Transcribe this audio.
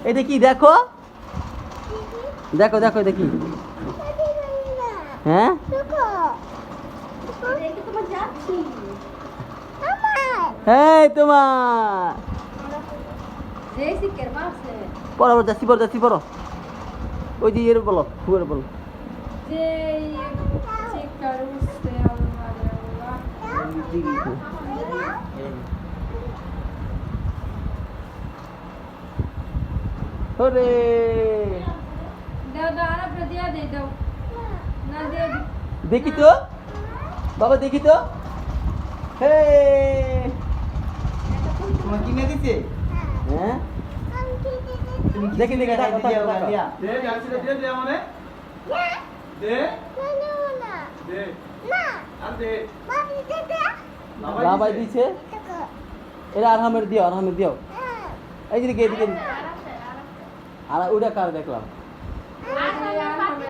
এটা কি দেখো দেখো দেখো দেখি হ্যাঁ এই তোমার পড়ো পড়ো যাচ্ছি পড়ো ওই যে ইয়ের বলো ফুয়ের বলো ওরে দেখি তো বাবা দেখি তো হে তোমার কিনে দিছে হ্যাঁ তুমি দেখি দেখি দিয়া দেখো দিয়া দে গাছটা দে দে আমারে দে দে আর দে বাবাই দিছে এটা আরহামের দিও এই যে এদিকে আর ওইটা কার দেখলাম